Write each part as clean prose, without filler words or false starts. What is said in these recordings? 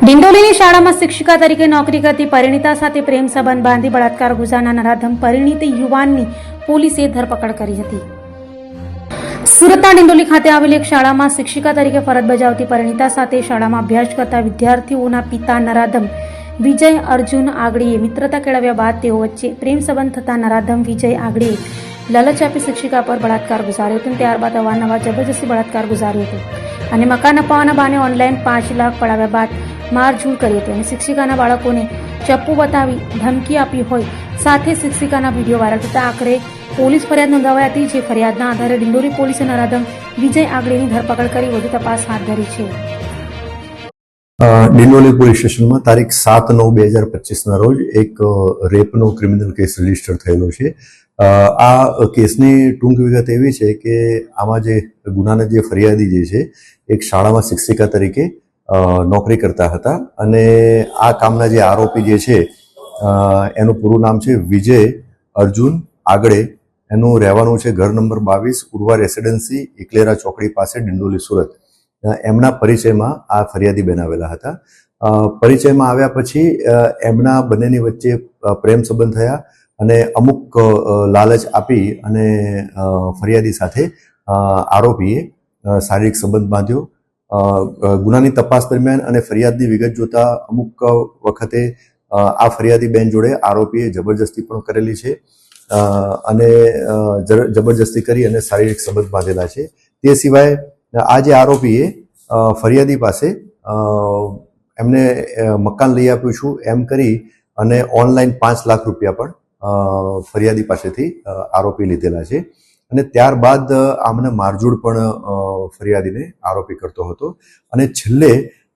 ડિંડોલીની શાળામાં શિક્ષિકા તરીકે નોકરી કરતી પરિણીતા સાથે પ્રેમ સંબંધ બાંધી બળાત્કાર ગુજારનાર નરાધમ પરિણીત યુવાનની પોલીસે ધરપકડ કરી હતી। સુરતના ડિંડોલી ખાતે આવેલી એક શાળામાં શિક્ષિકા તરીકે ફરજ બજાવતી પરિણીતા સાથે શાળામાં અભ્યાસ કરતા વિદ્યાર્થીઓના પિતા નરાધમ વિજય અર્જુન આગડીએ મિત્રતા કેળવ્યા બાદ તેઓ વચ્ચે પ્રેમ સંબંધ થતા નરાધમ વિજય આગડીએ લાલચ આપી શિક્ષિકા પર બળાત્કાર ગુજાર્યો હતો। ત્યારબાદ અવારનવાર જબરજસ્તી બળાત્કાર ગુજાર્યો હતો અને મકાન અપાવવાના બહાને ઓનલાઈન 5 લાખ પડાવ્યા બાદ મારઝૂડ કરી હતી અને શિક્ષિકાના બાળકોને ચપ્પુ બતાવી ધમકી આપી હોય સાથે શિક્ષિકાના વિડીયો વાયરલ થતા આખરે પોલીસ ફરિયાદ નોંધાવાઈ હતી। જે ફરિયાદના આધારે ડિંડોલી પોલીસે નરાધમ વિજય આગડીની ધરપકડ કરી વધુ તપાસ હાથ ધરી છે। ડિંડોલી પોલીસ સ્ટેશનમાં તારીખ 7/9/2025 રોજ એક રેપનો ક્રિમિનલ કેસ રજીસ્ટર થયેલો છે। આ કેસની ટૂંક વિગત એવી છે કે આમાં જે ગુનાના જે ફરિયાદી જે છે એક શાળામાં શિક્ષિકા તરીકે નોકરી કરતા હતા અને આ કામના જે આરોપી જે છે એનું પૂરું નામ છે વિજય અર્જુન આગડે। એનું રહેવાનું છે ઘર નંબર 22 ઉર્વા રેસિડેન્સી ઇકલેરા ચોકડી પાસે ડિંડોલી સુરત। એમના પરિચયમાં આ ફરિયાદી બેન આવેલા હતા। પરિચયમાં આવ્યા પછી એમના બંનેની વચ્ચે પ્રેમ સંબંધ થયા અને અમુક લાલચ આપી અને ફરિયાદી સાથે આરોપીએ શારીરિક સંબંધ બાંધ્યો। ગુનાની તપાસ દરમિયાન અને ફરિયાદની વિગત જોતા અમુક વખતે આ ફરિયાદી બેન જોડે આરોપીએ જબરજસ્તી પણ કરેલી છે અને જબરજસ્તી કરી અને શારીરિક સંબંધ બાંધેલા છે। તે સિવાય આ જે આરોપીએ ફરિયાદી પાસે એમને મકાન લઈ આપ્યું છું એમ કરી અને ઓનલાઈન 5 લાખ રૂપિયા પણ ફરિયાદી પાસેથી આરોપી લીધેલા છે અને ત્યારબાદ આમને મારઝૂડ પણ ફરિયાદીને આરોપી કરતો હતો અને છેલ્લે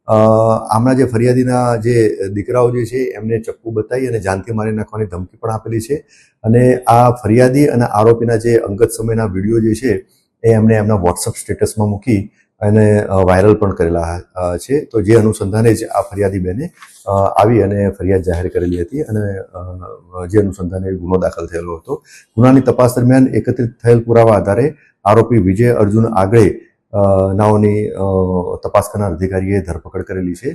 આમના જે ફરિયાદીના જે દીકરાઓ જે છે એમને ચપ્પુ બતાવી અને જાનથી મારી નાખવાની ધમકી પણ આપેલી છે અને આ ફરિયાદી અને આરોપીના જે અંગત સમયના વિડીયો જે છે એ એમણે એમના વોટ્સઅપ સ્ટેટસમાં મૂકી અને વાયરલ પણ કરેલા છે। તો જે અનુસંધાને જ આ ફરિયાદી બેને આવી અને ફરિયાદ જાહેર કરેલી હતી અને જે અનુસંધાને ગુનો દાખલ થયેલો હતો। ગુનાની તપાસ દરમિયાન એકત્રિત થયેલ પુરાવા આધારે આરોપી વિજય અર્જુન આગળે નાઓની તપાસ કરનાર અધિકારીએ ધરપકડ કરેલી છે।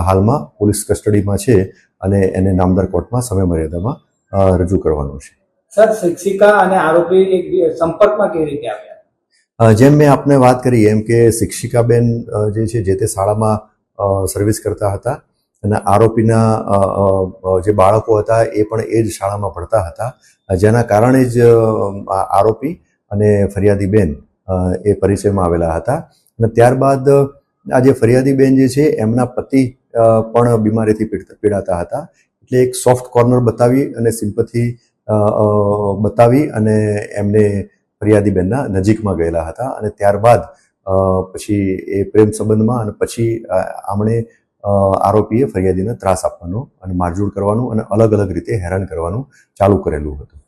હાલમાં પોલીસ કસ્ટડીમાં છે અને એને નામદાર કોર્ટમાં સમય મર્યાદામાં રજૂ કરવાનું છે। સર, શિક્ષિકા અને આરોપી એક સંપર્કમાં કેવી રીતે આવ્યા? જેમ મેં આપને વાત કરી એમ કે શિક્ષિકાબેન જે છે જે તે શાળામાં સર્વિસ કરતા હતા અને આરોપીના જે બાળકો હતા એ પણ એ જ શાળામાં ભણતા હતા, જેના કારણે જ આરોપી અને ફરિયાદી બેન એ પરિચયમાં આવેલા હતા અને ત્યારબાદ આ જે ફરિયાદી બેન જે છે એમના પતિ પણ બીમારીથી પીડાતા હતા, એટલે એક સોફ્ટ કોર્નર બતાવી અને સિમ્પથી બતાવી અને એમને ફરિયાદી બેનના નજીકમાં ગયેલા હતા અને ત્યારબાદ પછી એ પ્રેમ સંબંધમાં અને પછી આમણે આરોપીએ ફરિયાદીને ત્રાસ આપવાનો અને મારઝૂડ કરવાનું અને અલગ અલગ રીતે હેરાન કરવાનું ચાલુ કરેલું હતું।